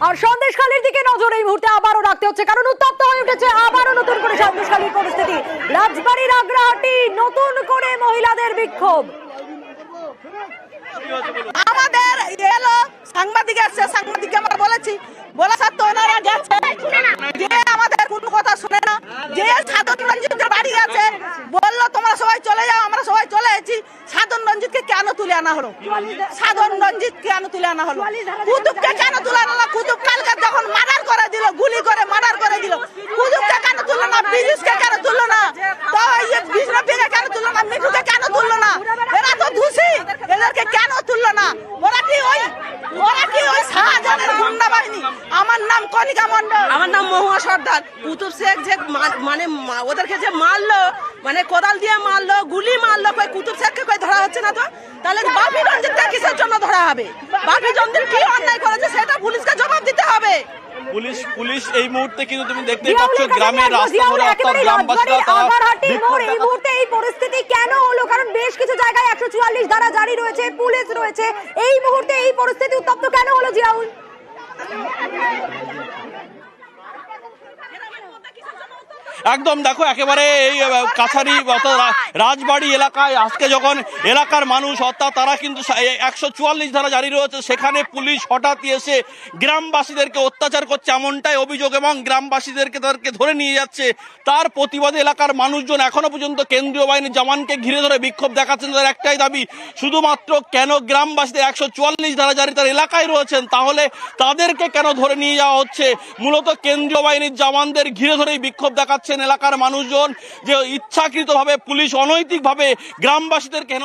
আর সন্দেশখালীর দিকে নজর এই মুহূর্তে আবারও রাখতে হচ্ছে, কারণ উত্তপ্ত হয়ে উঠেছে আবারও নতুন করে সন্দেশখালীর পরিস্থিতি। রাজবাড়ির আগ্রাহাটি নতুন করে মহিলাদের বিক্ষোভ। আমাদের এলো সাংবাদিক আসছে, সাংবাদিককে আমরা বলেছি, বলা সত্ত্বেও ওনারা গেছে, যে আমাদের কোনো কথা শুনে না। যে সাধন রঞ্জিতের বাড়ি গেছে, বললো তোমরা সবাই চলে যাও, আমরা সবাই চলে এসেছি। সাধন রঞ্জিতকে কেন তুলে আনা হলো? সাধন রঞ্জিত কেন তুলে আনা হলো? কুতুবকে কেন তুলে আনা হলো? কুতুব কালকে যখন মার্ডার করে দিল, গুলি করে মার্ডার করে দিল, কুতুবকে কেন তুললো না? বিজুসকে কেন তুললো না? তো বিষ্ণুকে কেন তুললো না? মিঠুকে কেন তুললো না? এরা তো দোষী, এদেরকে কেন তুললো না? ওরা কি ওই শাহজাহানের গুন্ডা বাহিনী? আমার নাম কনিকা মন্ডল। আমার নাম মহুয়া সর্দার। কুতুব শেখ যে মানে ওদেরকে যে মারলো, মানে কোদাল দিয়ে মারলো, গুলি মারলো, কই কুতুব শেখকে কই ধরা হচ্ছে না? তো তাহলে বাপি রঞ্জিতকে কিসের জন্য ধরা হবে? বাপি রঞ্জিত কি অন্যায় করেছে সেটা পুলিশকে জবাব দিতে হবে। পুলিশ এই মুহূর্তে কিন্তু তুমি দেখতেই পাচ্ছ গ্রামের রাস্তা ধরে অর্থাৎ গ্রামবাসীরা এই মুহূর্তে এই পরিস্থিতি কেন হলো? কারণ বেশ কিছু জায়গায় 144 ধারা জারি রয়েছে, পুলিশ রয়েছে। এই মুহূর্তে এই পরিস্থিতি উত্তপ্ত কেন হলো জিয়াউল? একদম দেখো একেবারে এই কাছারি অর্থাৎ রাজবাড়ি এলাকায় আজকে যখন এলাকার মানুষ অর্থাৎ তারা কিন্তু 144 ধারা জারি রয়েছে, সেখানে পুলিশ হঠাৎ এসে গ্রামবাসীদেরকে অত্যাচার করছে এমনটাই অভিযোগ এবং গ্রামবাসীদেরকে তাদেরকে ধরে নিয়ে যাচ্ছে। তার প্রতিবাদে এলাকার মানুষজন এখনো পর্যন্ত কেন্দ্রীয় বাহিনীর জওয়ানকে ঘিরে ধরে বিক্ষোভ দেখাচ্ছেন। তাদের একটাই দাবি, শুধুমাত্র কেন গ্রামবাসীদের 144 ধারা জারি তার এলাকায় রয়েছেন, তাহলে তাদেরকে কেন ধরে নিয়ে যাওয়া হচ্ছে? মূলত কেন্দ্রীয় বাহিনীর জওয়ানদের ঘিরে ধরেই বিক্ষোভ দেখাচ্ছেন এলাকার মানুষজন, যে ইচ্ছাকৃতভাবে পুলিশ অনৈতিকভাবে গ্রামবাসীদের কেন।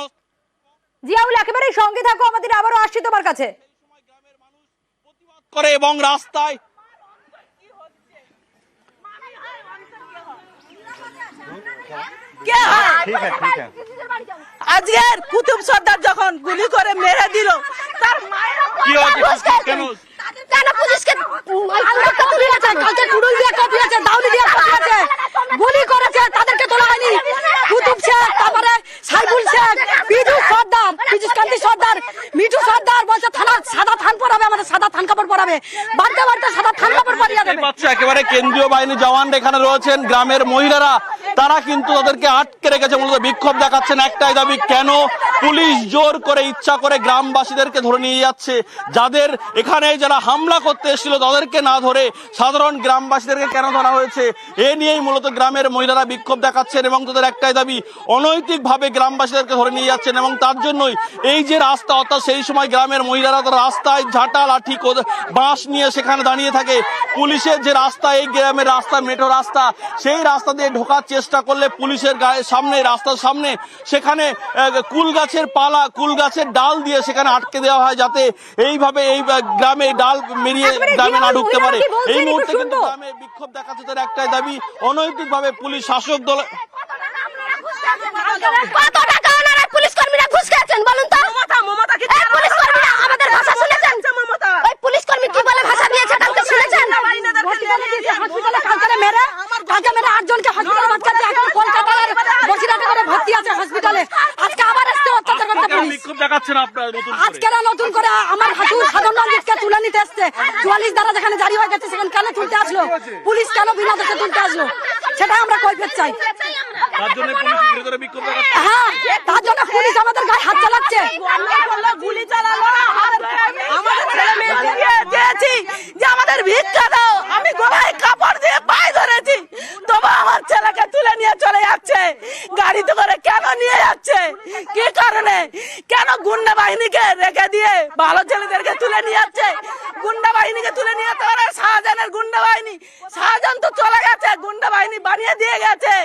জিয়াউল একেবারে সঙ্গে থাকো, আমাদের আবারও আসছি তোমার কাছে। করে এবং রাস্তায় আজকের কুতুব সর্দার যখন গুলি করে মেরে দিল, তার মায়ের কি হচ্ছে? কেন কেন পুলিশকে কপি আছে, কালকে কুড়ুল দিয়ে কপি আছে, দাউলি দিয়ে কপি আছে, গুলি করেছে, তাদেরকে তোলা হয়নি। কুতুব শেখ, তারপরে সাইফুল শেখ, বিজু সর্দার, বিজু কান্তি সর্দার, মিঠু সর্দার বলছে থানা সাদা থান পরাবে, আমাদের সাদা থান কাপড় পরাবে, বাড়তে বাড়তে সাদা থান কাপড় পরিয়ে দেবে। একেবারে কেন্দ্রীয় বাহিনীর জওয়ান এখানে রয়েছেন, গ্রামের মহিলারা তারা কিন্তু তাদেরকে আটকে রেখেছে, মূলত বিক্ষোভ দেখাচ্ছেন। একটাই দাবি, কেন পুলিশ জোর করে ইচ্ছা করে গ্রামবাসীদেরকে ধরে নিয়ে যাচ্ছে? যাদের এখানে যারা হামলা করতে এসেছিল তাদেরকে না ধরে সাধারণ গ্রামবাসীদেরকে কেন ধরা হয়েছে? এ নিয়েই মূলত গ্রামের মহিলারা বিক্ষোভ দেখাচ্ছেন এবং তাদের একটাই দাবি, অনৈতিকভাবে গ্রামবাসীদেরকে ধরে নিয়ে যাচ্ছেন। এবং তার জন্যই এই যে রাস্তা, অর্থাৎ সেই সময় গ্রামের মহিলারা তারা রাস্তায় ঝাঁটা লাঠি বাঁশ নিয়ে সেখানে দাঁড়িয়ে থাকে। পুলিশের যে রাস্তা, এই গ্রামের রাস্তা মেঠো রাস্তা, সেই রাস্তা দিয়ে ঢোকার চেষ্টা করলে পুলিশের গায়ের সামনে, রাস্তার সামনে সেখানে কুল গাছের পালা, কুল গাছের ডাল দিয়ে সেখানে আটকে দেওয়া হয়, যাতে এইভাবে এই গ্রামে ডাল মেরিয়ে গ্রামে না ঢুকতে পারে। এই মুহূর্তে কিন্তু গ্রামে বিক্ষোভ দেখাচ্ছে তার একটাই দাবি, অনৈতিকভাবে পুলিশ শাসক দল। কত টাকা ওনারা পুলিশ কর্মীরা ঘুষ খেয়েছেন বলুন তো? মমতা কি পুলিশ কর্মীরা আমাদের ভাষা শুনেছেন? ওই পুলিশ কর্মী কি বলে ভাষা দিয়েছে কালকে শুনেছেন? হসপিটালে কালকে মেরে 8 জনকে হসপিটালে ভর্তি আছে, এখন কলকাতার বসিরহাটে করে ভর্তি আছে হসপিটালে। আজকে আবার এসে অত্যাচার করতে পুলিশ। বিক্ষোভ দেখাচ্ছেন আপনারা নতুন করে? আজকে নতুন করে আমার হাসুর সাধারণ রঞ্জিতকে তুলে নিতে এসছে। 44 ধারা যেখানে জারি হয়ে গেছে সেখানে কেন তুলতে আসলো? পুলিশ কেন বিনা দোষে তুলতে আসলো? সেটা আমরা কৈফিয়ত চাই। তার জন্য পুলিশ ঘিরে ধরে বিক্ষোভ দেখাচ্ছে। হ্যাঁ, তার জন্য পুলিশ আমাদের গায়ে হাত চালাচ্ছে, গুলি চালালো। আমাদের ছেলে মেয়ে দিয়েছি যে আমাদের ভিক্ষা দাও, আমি গলায় কাপড় দিয়ে পায়ে ধরেছি, তবু আমার ছেলেকে তুলে নিয়ে চলে যাচ্ছে। গাড়িতে করে কেন নিয়ে যাচ্ছে? কি কারণে? কেন গুন্ডা বাহিনীকে রেখে দিয়ে ভালো ছেলেদেরকে তুলে নিয়ে যাচ্ছে? গুন্ডা বাহিনীকে তুলে নিয়ে যেতে পারে শাহজাহানের গুন্ডা বাহিনী। শাহজাহান তো চলে গেছে, গুন্ডা বাহিনী বানিয়ে দিয়ে গেছে।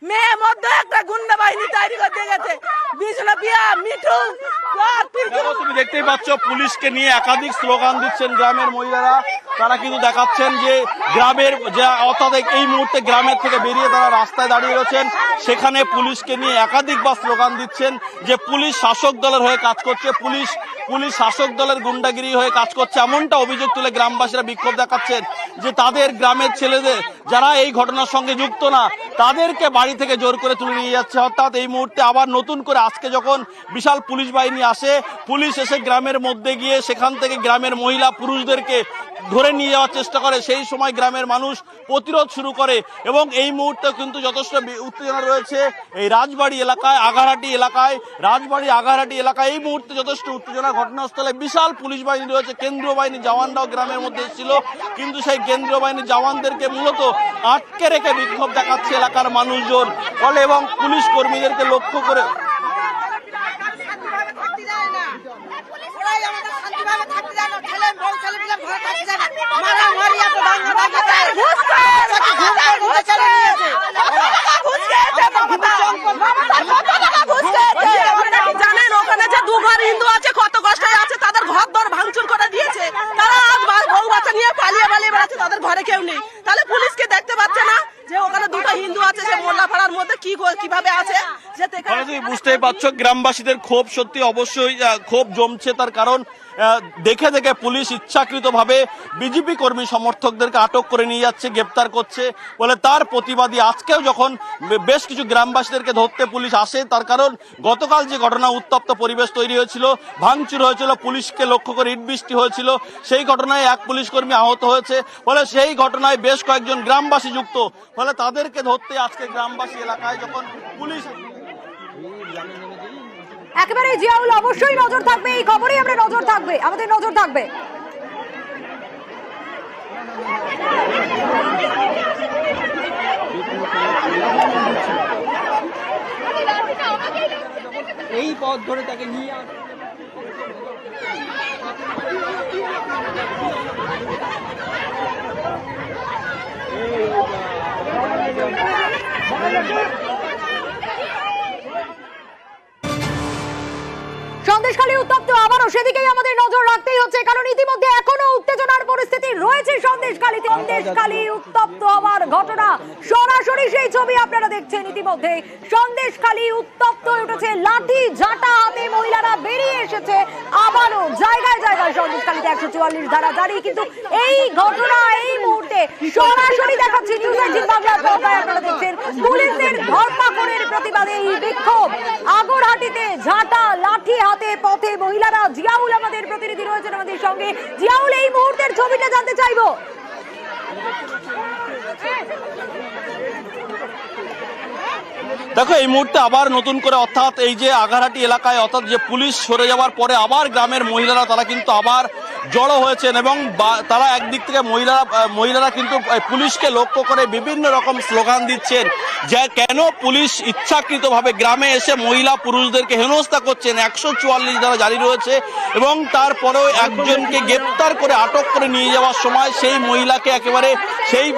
মেয়ে মধ্যে একটা গুন্ডা বাহিনী তৈরি করে দিয়ে গেছে। বিষ্ণু পিয়া, মিঠু, তুমি দেখতেই পাচ্ছ পুলিশকে নিয়ে একাধিক স্লোগান দিচ্ছেন গ্রামের মহিলারা। তারা কিন্তু দেখাচ্ছেন যে গ্রামের যে অর্থাৎ এই মুহূর্তে গ্রামের থেকে বেরিয়ে তারা রাস্তায় দাঁড়িয়ে রয়েছেন, সেখানে পুলিশকে নিয়ে একাধিকবার স্লোগান দিচ্ছেন যে পুলিশ শাসক দলের হয়ে কাজ করছে, পুলিশ শাসক দলের গুন্ডাগিরি হয়ে কাজ করছে, এমনটা অভিযোগ তুলে গ্রামবাসীরা বিক্ষোভ দেখাচ্ছেন যে তাদের গ্রামের ছেলেদের যারা এই ঘটনার সঙ্গে যুক্ত না, তাদেরকে বাড়ি থেকে জোর করে তুলে নিয়ে যাচ্ছে। অর্থাৎ এই মুহূর্তে আবার নতুন করে আজকে যখন বিশাল পুলিশ বাহিনী আসে, পুলিশ এসে গ্রামের মধ্যে গিয়ে সেখান থেকে গ্রামের মহিলা পুরুষদেরকে ধরে নিয়ে যাওয়ার চেষ্টা করে, সেই সময় গ্রামের মানুষ প্রতিরোধ শুরু করে এবং এই মুহূর্তে কিন্তু যথেষ্ট উত্তেজনা রয়েছে এই রাজবাড়ি এলাকায়, আগারহাটি এলাকায়, রাজবাড়ি আগারহাটি এলাকায় এই মুহূর্তে যথেষ্ট উত্তেজনা। ঘটনাস্থলে বিশাল পুলিশ বাহিনী রয়েছে, কেন্দ্রীয় বাহিনীর জওয়ানরাও গ্রামের মধ্যে এসেছিল, কিন্তু সেই কেন্দ্রীয় বাহিনীর জওয়ানদেরকে মূলত আটকে রেখে বিক্ষোভ দেখাচ্ছে এলাকার মানুষজন বলে এবং পুলিশ কর্মীদেরকে লক্ষ্য করে জানেন ওখানে যে দু ঘর হিন্দু আছে কত কষ্ট আছে, তাদের ঘর দর ভাঙচুর করে দিয়েছে, তারা আজ বউ বাচ্চা নিয়ে পালিয়ে পালিয়ে বেড়াচ্ছে, তাদের ঘরে কেউ নেই। তাহলে পুলিশকে দেখতে পাচ্ছে না যে ওখানে দুটো হিন্দু আছে, সে মোল্লাপাড়ার মধ্যে কিভাবে আছে। বুঝতেই পারছো গ্রামবাসীদের ক্ষোভ সত্যি অবশ্যই ক্ষোভ জমছে, তার কারণ দেখে দেখে পুলিশ ইচ্ছাকৃতভাবে বিজেপি কর্মী সমর্থকদেরকে আটক করে নিয়ে যাচ্ছে, গ্রেপ্তার করছে বলে তার প্রতিবাদী আজকেও যখন বেশ কিছু গ্রামবাসীদেরকে ধরতে পুলিশ আসে, তার কারণ গতকাল যে ঘটনা উত্তপ্ত পরিবেশ তৈরি হয়েছিল, ভাঙচুর হয়েছিল, পুলিশকে লক্ষ্য করে ইট বৃষ্টি হয়েছিল, সেই ঘটনায় এক পুলিশ কর্মী আহত হয়েছে বলে সেই ঘটনায় বেশ কয়েকজন গ্রামবাসী যুক্ত ফলে তাদেরকে ধরতে আজকে গ্রামবাসী এলাকায় যখন পুলিশ একেবারে জিয়াউল অবশ্যই নজর থাকবে, এই খবরেই আমরা নজর থাকবে, আমাদের নজর থাকবে। এই পথ ধরে তাকে নিয়ে সন্দেশখালী উত্তপ্ত আবারও, সেদিকেই আমাদের নজর রাখতেই হচ্ছে, কারণ ইতিমধ্যে এখনো উত্তেজনার পরিস্থিতি রয়েছে সন্দেশখালীতে। সন্দেশখালী উত্তপ্ত হওয়ার ঘটনা, সরাসরি সেই ছবি আপনারা দেখছেন। ইতিমধ্যে সন্দেশখালী উত্তপ্ত হয়ে উঠেছে, লাঠি ঝাঁটা হাতে মহিলারা বেরিয়ে এসেছে আবারও জায়গায় জায়গায়। সন্দেশখালীতে 144 ধারা জারি, কিন্তু এই ঘটনা এই মুহূর্তে সরাসরি দেখাচ্ছি নিউজ 18 বাংলার পর্দায় আপনারা দেখছেন। পুলিশের ধরপাকড়ের প্রতিবাদে এই বিক্ষোভ, আগরহাটিতে ঝাঁটা লাঠি হাতে পথে মহিলারা। জিয়াউল আমাদের প্রতিনিধি রয়েছেন আমাদের সঙ্গে। জিয়াউল, এই মুহূর্তের ছবিটা জানতে চাইবো। দেখো এই মুহূর্তে আবার নতুন করে অর্থাৎ এই যে আগারহাটি এলাকায় অর্থাৎ যে পুলিশ সরে যাওয়ার পরে আবার গ্রামের মহিলারা তারা কিন্তু আবার জড়ো হয়েছেন এবং তারা একদিক থেকে মহিলারা কিন্তু পুলিশকে লক্ষ্য করে বিভিন্ন রকম স্লোগান দিচ্ছেন যে কেন পুলিশ ইচ্ছাকৃতভাবে গ্রামে এসে মহিলা পুরুষদেরকে হেনস্থা করছেন। 144 ধারা জারি রয়েছে এবং তারপরেও একজনকে গ্রেপ্তার করে আটক করে নিয়ে যাওয়ার সময় সেই মহিলাকে একেবারে সেই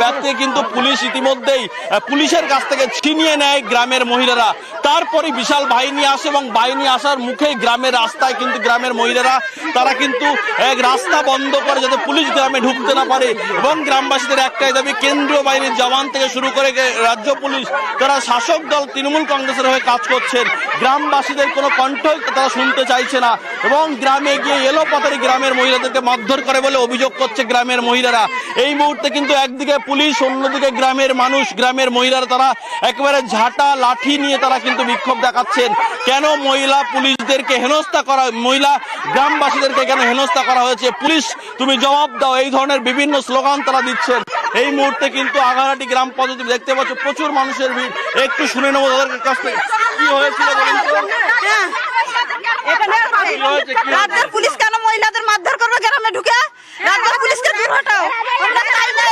ব্যক্তিকে কিন্তু পুলিশ ইতিমধ্যেই পুলিশের কাছ থেকে ছিনিয়ে নেয় গ্রামের মহিলারা। তারপরে বিশাল বাহিনী আসে এবং বাহিনী আসার মুখেই গ্রামের রাস্তায় কিন্তু গ্রামের মহিলারা তারা কিন্তু এক রাস্তা বন্ধ করে যাতে পুলিশ গ্রামে ঢুকতে না পারে এবং গ্রামবাসীদের একটাই দাবি, কেন্দ্রীয় বাহিনীর জওয়ান থেকে শুরু করে রাজ্য পুলিশ তারা শাসক দল তৃণমূল কংগ্রেসের হয়ে কাজ করছেন, গ্রামবাসীদের কোনো কণ্ঠই তারা শুনতে চাইছে না এবং গ্রামে গিয়ে এলোপাতারি গ্রামের মহিলাদেরকে মারধর করে বলে অভিযোগ করছে গ্রামের মহিলারা। এই মুহূর্তে কিন্তু একদিকে পুলিশ, অন্যদিকে গ্রামের মানুষ, গ্রামের মহিলারা তারা একেবারে ঝাঁটা লাঠি নিয়ে তারা কিন্তু বিক্ষোভ দেখাচ্ছেন। কেন মহিলা পুলিশদেরকে হেনস্থা করা, মহিলা গ্রামবাসীদেরকে কেন হেনস্থা করা হয়েছে, পুলিশ তুমি জবাব দাও, এই ধরনের বিভিন্ন স্লোগান তারা দিচ্ছেন। এই মুহূর্তে কিন্তু আগারহাটি গ্রাম পঞ্চায়েত দেখতে পাচ্ছ প্রচুর মানুষের ভিড়, একটু শুনে নেবো তাদের কাছ থেকে কি হয়েছিল বলুন তো। রাজ্যের পুলিশ কেন মহিলাদের মারধর করবে গ্রামে ঢুকে? রাজ্যের পুলিশকে দূর হটাও। আমরা চাই না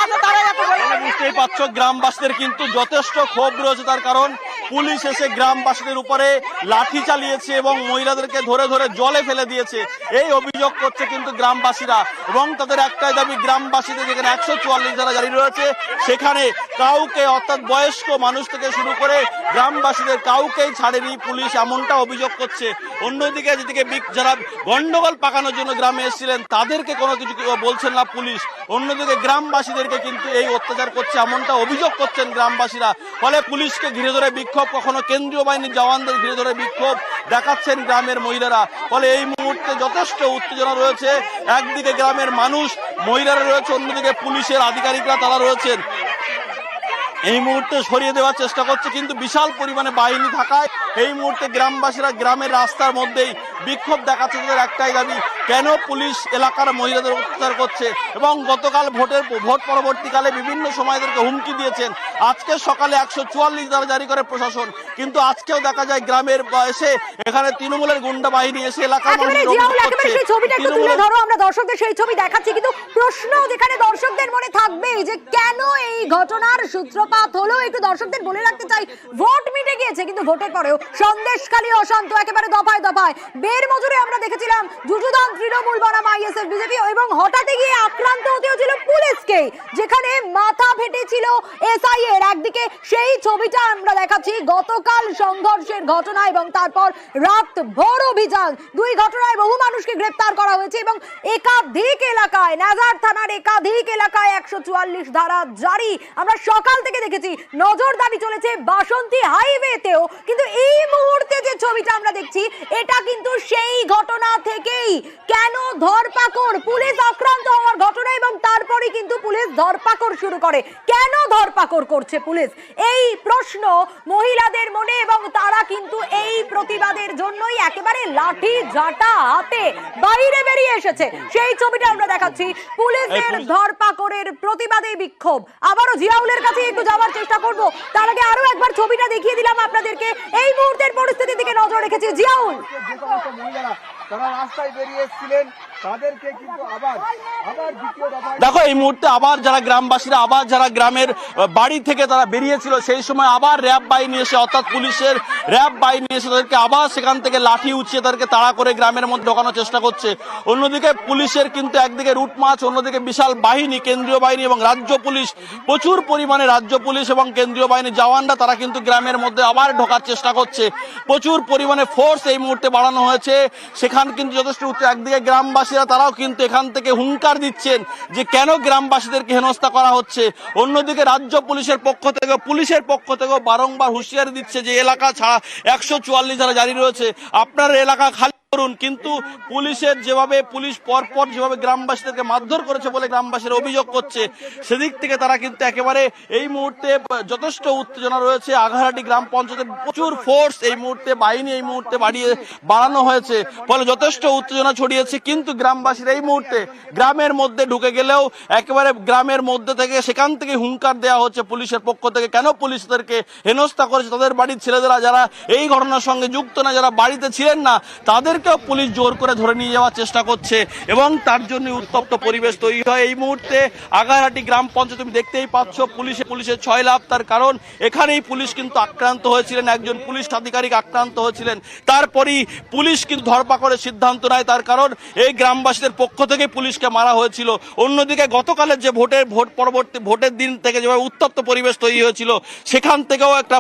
আছে তারাই এত বলে। বুঝতেই পারছো গ্রামবাসীদের কিন্তু যথেষ্ট ক্ষোভ রয়েছে, তার কারণ পুলিশ এসে গ্রামবাসীদের উপরে লাঠি চালিয়েছে এবং মহিলাদেরকে ধরে ধরে জলে ফেলে দিয়েছে, এই অভিযোগ করছে কিন্তু গ্রামবাসীরা। এবং তাদের একটাই দাবি, গ্রামবাসীদের যেখানে 144 ধারা জারি রয়েছে সেখানে কাউকে, অর্থাৎ বয়স্ক মানুষ থেকে শুরু করে গ্রামবাসীদের কাউকেই ছাড়েনি পুলিশ, এমনটা অভিযোগ করছে। অন্যদিকে যেদিকে যারা গন্ডগোল পাকানোর জন্য গ্রামে এসেছিলেন তাদেরকে কোনো কিছু বলছেন না পুলিশ, অন্যদিকে গ্রামবাসীদেরকে কিন্তু এই অত্যাচার করছে এমনটা অভিযোগ করছেন গ্রামবাসীরা। ফলে পুলিশকে ঘিরে ধরে বিক্ষোভ, কখনো কেন্দ্রীয় বাহিনীর জওয়ানদের ঘিরে ধরে বিক্ষোভ দেখাচ্ছেন গ্রামের মহিলারা। ফলে এই মুহূর্তে যথেষ্ট উত্তেজনা রয়েছে, একদিকে গ্রামের মানুষ মহিলারা রয়েছে, অন্যদিকে পুলিশের আধিকারিকরা তারা রয়েছেন। এই মুহূর্তে সরিয়ে দেওয়ার চেষ্টা করছে, কিন্তু বিশাল পরিমাণে বাহিনী থাকায় এই মুহূর্তে গ্রামবাসীরা গ্রামের রাস্তার মধ্যেই বিক্ষোভ দেখাচ্ছে। তাদের একটাই দাবি, কেন পুলিশ এলাকার মহিলাদের অত্যাচার করছে। এবং গতকাল ভোট পরবর্তীকালে বিভিন্ন সময়দেরকে হুমকি দিয়েছেন। আজকে সকালে 144 ধারা জারি করে প্রশাসন, কিন্তু আজকেও দেখা যায় গ্রামের এসে এখানে তৃণমূলের গুন্ডা বাহিনী এসে এলাকার মানুষের অভিযোগ করছে। সেই ছবিটা একটু তুলে ধরো, আমরা দর্শকদের সেই ছবি দেখাচ্ছি, কিন্তু প্রশ্ন যেখানে দর্শকদের মনে থাকবে যে কেন এই ঘটনার সূত্রপাত হলো, একটু দর্শকদের বলে রাখতে চাই, ভোট মিটে গিয়েছে কিন্তু ভোটের পরেও সন্দেশখালী অশান্ত, একেবারে দফায় দফায়। বের মজুরে আমরা দেখেছিলাম যুযুধান তৃণমূল বনাম আইএসএফ বিজেপি, এবং হঠাৎ গিয়ে আক্রান্ত হতে হয়েছিল পুলিশকে, যেখানে মাথা ফেটেছিল এসআই এর। একদিকে সেই ছবিটা আমরা দেখাচ্ছি গতকাল সংঘর্ষের ঘটনা, এবং তারপর রাত ভোর অভিযান, দুই ঘটনায় বহু মানুষকে গ্রেপ্তার করা হয়েছে এবং একাধিক এলাকায়, নাজার থানার একাধিক এলাকায় 144 ধারা জারি। আমরা সকাল থেকে দেখেছি নজরদারি চলেছে বাসন্তী হাইওয়েতেও, কিন্তু এই মুহূর্তে যে ছবিটা আমরা দেখছি এটা কিন্তু সেই ঘটনা থেকেই। কেন ধরপাকড়, পুলিশ আক্রান্ত হওয়ার ঘটনা এবং তারপরে কিন্তু পুলিশ ধরপাকড় শুরু করে। কেন ধরপাকড় করছে পুলিশ, এই প্রশ্ন মহিলাদের মনে, এবং তারা কিন্তু এই প্রতিবাদের জন্যই একেবারে লাঠি ঝাঁটা হাতে বাইরে বেরিয়ে এসেছে। সেই ছবিটা আমরা দেখাচ্ছি, পুলিশের ধরপাকড়ের প্রতিবাদে বিক্ষোভ। আবারও জিয়াউলের কাছে একটু যাওয়ার চেষ্টা করব, তার আগে আরো একবার ছবিটা দেখিয়ে দিলাম আপনাদেরকে। এই মুহূর্তের পরিস্থিতির দিকে নজর রেখেছি জিয়াউল। তারা রাস্তায় বেরিয়ে এসেছিলেন, তাদেরকে কিন্তু আবার দ্বিতীয় দফায় দেখো এই মুহূর্তে আবার যারা গ্রামবাসীরা, আবার যারা গ্রামের বাড়ি থেকে তারা বেরিয়েছিল সেই সময় আবার র্যাব বাহিনী এসে, অর্থাৎ পুলিশের র্যাব বাহিনী এসে তাদেরকে আবার সেখান থেকে লাঠি উঁচিয়ে তাদেরকে তাড়া করে গ্রামের মধ্যে ঢোকানোর চেষ্টা করছে। অন্যদিকে পুলিশের কিন্তু একদিকে রুট মার্চ, অন্যদিকে বিশাল বাহিনী, কেন্দ্রীয় বাহিনী এবং রাজ্য পুলিশ, প্রচুর পরিমাণে রাজ্য পুলিশ এবং কেন্দ্রীয় বাহিনীর জওয়ানরা তারা কিন্তু গ্রামের মধ্যে আবার ঢোকার চেষ্টা করছে। প্রচুর পরিমাণে ফোর্স এই মুহূর্তে বাড়ানো হয়েছে। সেখান কিন্তু যথেষ্ট একদিকে গ্রামবাসীরা তারাও কিন্তু এখান থেকে হুঙ্কার দিচ্ছেন যে কেন গ্রামবাসীদেরকে হেনস্থা করা হচ্ছে। অন্যদিকে রাজ্য পুলিশের পক্ষ থেকে বারংবার হুঁশিয়ারি দিচ্ছে যে এলাকা ছাড়া 144 ধারা জারি রয়েছে, আপনার এলাকা খালি করুন। কিন্তু পুলিশের যেভাবে পরপর যেভাবে গ্রামবাসীদেরকে মারধর করেছে বলে গ্রামবাসীরা অভিযোগ করছে, সেদিক থেকে তারা কিন্তু একেবারে এই মুহূর্তে যথেষ্ট উত্তেজনা রয়েছে। আঘারহাটি গ্রাম পঞ্চায়েতের প্রচুর ফোর্স এই মুহূর্তে, বাহিনী এই মুহূর্তে বাড়ানো হয়েছে, ফলে যথেষ্ট উত্তেজনা ছড়িয়েছে। কিন্তু গ্রামবাসীরা এই মুহূর্তে গ্রামের মধ্যে ঢুকে গেলেও একেবারে গ্রামের মধ্যে থেকে সেখান থেকে হুঙ্কার দেওয়া হচ্ছে পুলিশের পক্ষ থেকে, কেন পুলিশ তাদেরকে হেনস্থা করেছে। তাদের বাড়ির ছেলেদেরা যারা এই ঘটনার সঙ্গে যুক্ত না, যারা বাড়িতে ছিলেন না, তাদেরকেও পুলিশ জোর করে ধরে নিয়ে যাওয়ার চেষ্টা করছে এবং তার জন্য উত্তপ্ত পরিবেশ তৈরি হয়। এই মুহূর্তে আঘারহাটি গ্রাম পঞ্চায়েত তুমি দেখতেই পাচ্ছ পুলিশের 6 লাভ, তার কারণ এখানেই পুলিশ কিন্তু আক্রান্ত হয়েছিলেন, একজন পুলিশ আধিকারিক আক্রান্ত হয়েছিলেন। তারপরই পুলিশ কিন্তু ধরপাকড়ের সিদ্ধান্ত নেয়, তার কারণ এই গ্রামবাসীদের পক্ষ থেকে পুলিশকে মারা হয়েছিল। অন্যদিকে গতকালের যে ভোটের দিন থেকে যেভাবে উত্তপ্ত পরিবেশ তৈরি হয়েছিল, সেখান থেকেও একটা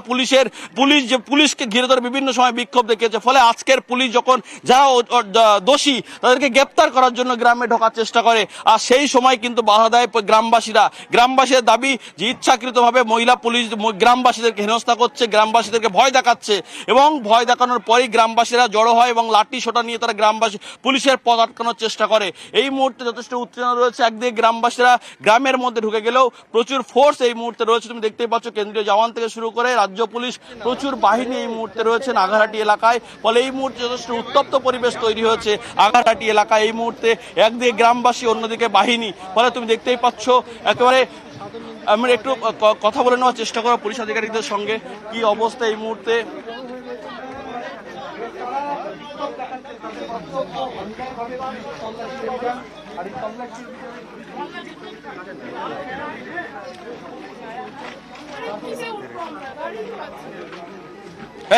পুলিশকে ঘিরে ধরে বিভিন্ন সময় বিক্ষোভ দেখিয়েছে। ফলে আজকের পুলিশ যখন যারা দোষী তাদেরকে গ্রেপ্তার করার জন্য গ্রামে ঢোকার চেষ্টা করে, আর সেই সময় কিন্তু বাধা দেয় গ্রামবাসীদের দাবি যে ইচ্ছাকৃতভাবে মহিলা পুলিশ গ্রামবাসীদেরকে হেনস্থা করছে, গ্রামবাসীদেরকে ভয় দেখাচ্ছে, এবং ভয় দেখানোর পরেই গ্রামবাসীরা জড়ো হয় এবং লাঠি সোটা নিয়ে তারা পুলিশের পথ আটকানোর চেষ্টা করে। এই মুহূর্তে যথেষ্ট উত্তেজনা রয়েছে। একদিকে গ্রামবাসীরা গ্রামের মধ্যে ঢুকে গেলেও প্রচুর ফোর্স এই মুহূর্তে রয়েছে, তুমি দেখতেই পাচ্ছ কেন্দ্রীয় জওয়ান থেকে শুরু করে রাজ্য পুলিশ, প্রচুর বাহিনী এই মুহূর্তে রয়েছেন আঘারহাটি এলাকায়। ফলে এই মুহূর্তে যথেষ্ট উত্তপ্ত পরিবেশ তৈরি হয়েছে আঘারহাটি এলাকায়। এই মুহূর্তে একদিকে গ্রামবাসী, অন্যদিকে বাহিনী, ফলে তুমি দেখতেই পাচ্ছ একেবারে। আমরা একটু কথা বলে নেওয়ার চেষ্টা করবো পুলিশ আধিকারিকদের সঙ্গে, কি অবস্থা এই মুহূর্তে।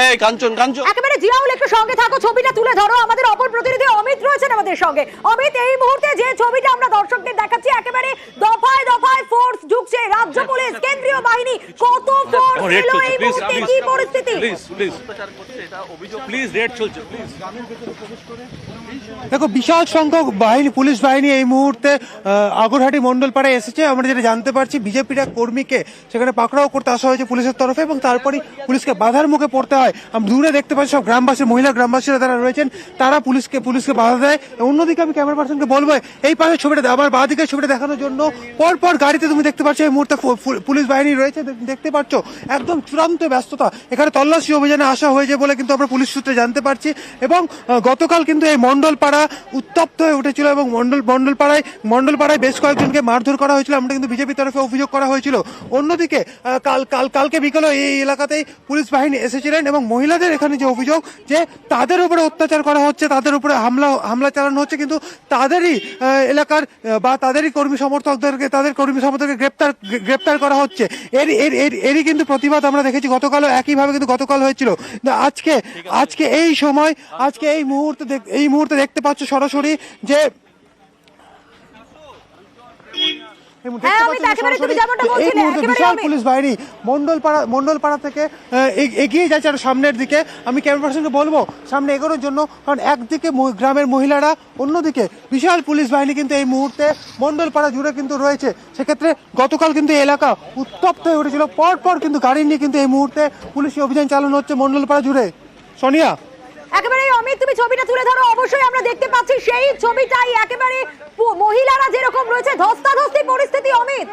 এই কাঞ্চন কাঞ্চন একেবারে জিয়াউল একটু সঙ্গে থাকো, ছবিটা তুলে ধরো। আমাদের অপর প্রতিনিধি অমিত রয়েছেন আমাদের সঙ্গে। অমিত, এই মুহূর্তে যে ছবিটা আমরা দর্শকদের দেখাচ্ছি, একেবারে দফায় দফায় ফোর্স ঢুকছে, রাজ্য পুলিশ, কেন্দ্রীয় বাহিনী, কত ফোর্স এলো এই মুহূর্তে, কি পরিস্থিতি? দেখো, বিশাল সংখ্যক বাহিনী, পুলিশ বাহিনী এই মুহূর্তে আগরহাটি মন্ডলপাড়ায় এসেছে। আমরা যেটা জানতে পারছি, বিজেপির এক কর্মীকে সেখানে পাকড়াও করতে আসা হয়েছে পুলিশের তরফে, এবং তারপরে পুলিশকে বাধার মুখে পড়তে হয়। আমরা দূরে দেখতে পাচ্ছি সব গ্রামবাসী, মহিলা গ্রামবাসীরা যারা রয়েছেন তারা পুলিশকে বাধা দেয়। অন্যদিকে আমি ক্যামেরা পার্সনকে বলবো এই পাশে ছবিটা, আমার বাঁ দিকের ছবিটা দেখানোর জন্য। পরপর গাড়িতে তুমি দেখতে পাচ্ছ এই মুহূর্তে পুলিশ বাহিনী রয়েছে, দেখতে পাচ্ছ একদম চূড়ান্ত ব্যস্ততা। এখানে তল্লাশি অভিযানে আসা হয়েছে বলে কিন্তু আমরা পুলিশ সূত্রে জানতে পারছি। এবং গতকাল কিন্তু এই মন্ডলপাড়া উত্তপ্ত হয়ে উঠেছিল, এবং মন্ডলপাড়ায় বেশ কয়েকজনকে মারধর করা হয়েছিল। আমরা কিন্তু বিজেপির তরফে অভিযোগ করা হয়েছিল। অন্যদিকে কালকে বিকেলে এই এলাকাতেই পুলিশ বাহিনী এসেছিলেন, এবং মহিলাদের এখানে যে অভিযোগ যে তাদের উপরে অত্যাচার করা হচ্ছে, তাদের উপরে হামলা চালানো হচ্ছে, কিন্তু তাদেরই এলাকার বা তাদেরই কর্মী সমর্থকদেরকে গ্রেপ্তার করা হচ্ছে। এরই কিন্তু প্রতিবাদ আমরা দেখেছি গতকালও, একইভাবে কিন্তু গতকাল হয়েছিল। আজকে এই মুহূর্তে দেখতে পাচ্ছ সরাসরি যে বিশাল পুলিশ বাহিনী মন্ডলপাড়া থেকে এগিয়ে যাচ্ছে আরো সামনের দিকে। আমি ক্যামেরা পার্সনকে বলবো সামনে এগোনোর জন্য, কারণ একদিকে গ্রামের মহিলারা, অন্যদিকে বিশাল পুলিশ বাহিনী কিন্তু এই মুহূর্তে মন্ডলপাড়া জুড়ে কিন্তু রয়েছে। সেক্ষেত্রে গতকাল কিন্তু এলাকা উত্তপ্ত হয়ে উঠেছিল। পরপর কিন্তু গাড়ি নিয়ে কিন্তু এই মুহূর্তে পুলিশি অভিযান চালানো হচ্ছে মন্ডলপাড়া জুড়ে। সোনিয়া, একেবারে অমিত, তুমি ছবিটা তুলে ধরো। অবশ্যই আমরা দেখতে পাচ্ছি সেই ছবিটাই, একেবারে মহিলারা যেরকম রয়েছে, ধস্তাধস্তি পরিস্থিতি। অমিত,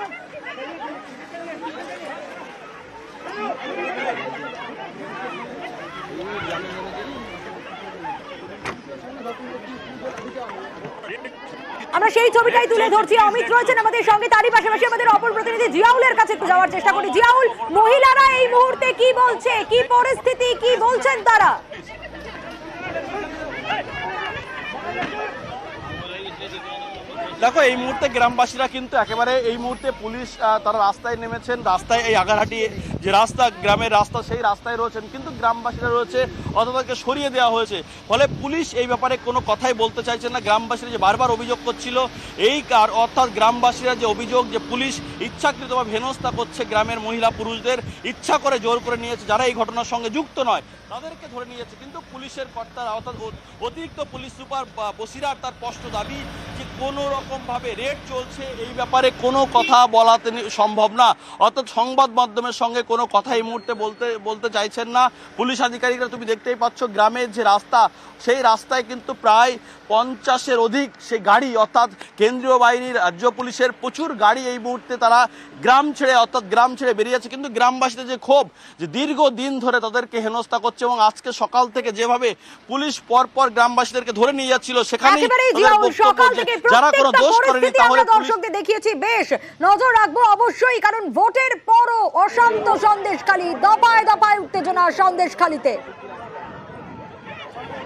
আমরা সেই ছবিটাই তুলে ধরছি। অমিত রয়েছেন আমাদের সঙ্গে, তারই পাশাপাশি আমাদের অপর প্রতিনিধি জিয়াউলের কাছে একটু যাওয়ার চেষ্টা করি। জিয়াউল, মহিলারা এই মুহূর্তে কি বলছে, কি পরিস্থিতি, কি বলছেন তারা? দেখো, এই মুহূর্তে গ্রামবাসীরা কিন্তু একেবারে এই মুহূর্তে পুলিশ তারা রাস্তায় নেমেছেন। রাস্তায় এই আগারহাটি যে রাস্তা, গ্রামের রাস্তা, সেই রাস্তায় রয়েছেন, কিন্তু গ্রামবাসীরা রয়েছে অতটাকে সরিয়ে দেওয়া হয়েছে। ফলে পুলিশ এই ব্যাপারে কোনো কথাই বলতে চাইছেন না। গ্রামবাসীরা যে বারবার অভিযোগ করছিল, অর্থাৎ গ্রামবাসীরা যে অভিযোগ যে পুলিশ ইচ্ছাকৃতভাবে হেনস্থা করছে গ্রামের মহিলা পুরুষদের, ইচ্ছা করে জোর করে নিয়েছে, যারা এই ঘটনার সঙ্গে যুক্ত নয় তাদেরকে ধরে নিয়েছে। কিন্তু পুলিশের কর্তারা, অর্থাৎ অতিরিক্ত পুলিশ সুপার বসিরার, তার স্পষ্ট দাবি যে কোনো রকমভাবে রেড চলছে, এই ব্যাপারে কোনো কথা বলাতে সম্ভব না। অর্থাৎ সংবাদ মাধ্যমের সঙ্গে কোনো কথা এই মুহূর্তে বলতে চাইছেন না পুলিশ আধিকারিকরা। তুমি দেখতেই পাচ্ছ গ্রামের যে রাস্তা, সেই রাস্তায় কিন্তু প্রায় 50-এর অধিক সেই গাড়ি, অর্থাৎ কেন্দ্রীয় বাহিনীর, রাজ্য পুলিশের প্রচুর গাড়ি এই মুহূর্তে তারা গ্রাম ছেড়ে বেরিয়েছে। কিন্তু গ্রামবাসীদের যে ক্ষোভ, যে দীর্ঘদিন ধরে তাদেরকে হেনস্থা করছে, এবং আজকে সকাল থেকে যেভাবে পুলিশ পরপর গ্রামবাসীদেরকে ধরে নিয়ে যাচ্ছিল, সেখানে যারা কোনো দোষ করেনি, তাহলে দর্শকদের দেখিয়েছি। বেশ নজর রাখবো অবশ্যই, কারণ ভোটের পরও অশান্ত সন্দেশখালী, দফায় দফায় উত্তেজনা সন্দেশখালীতে।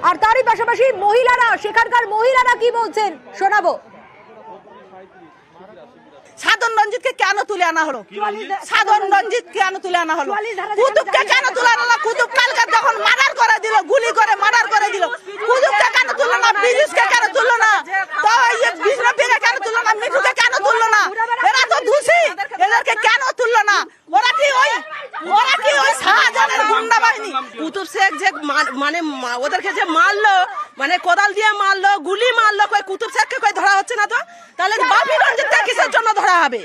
আর তারই পাশাপাশি মহিলারা, সেখানকার মহিলারা কি বলছেন শোনাবো। সাধন রঞ্জিতকে কেন তুলে আনা হলো? সাধন রঞ্জিত কেন তুলে আনা হলো? কুতুবকে কেন তুলে আনা হলো? কুতুব কালকে যখন মার্ডার করে দিল, গুলি করে মার্ডার করে দিল, কুতুবকে কেন তুললো না? বিজুসকে কেন তুললো না? তো বিষ্ণুকে কেন তুললো না? মিঠুকে কেন তুললো না? এরা তো দোষী, এদেরকে কেন তুললো না? ওরা কি ওই শাহজাহানের গুন্ডা বাহিনী? কুতুব শেখ যে মানে ওদেরকে যে মারলো, মানে কোদাল দিয়ে মারলো, গুলি মারলো, কই কুতুব শেখকে কই ধরা হচ্ছে না? তো তাহলে বাপি রঞ্জিতকে কিসের জন্য ধরা হবে?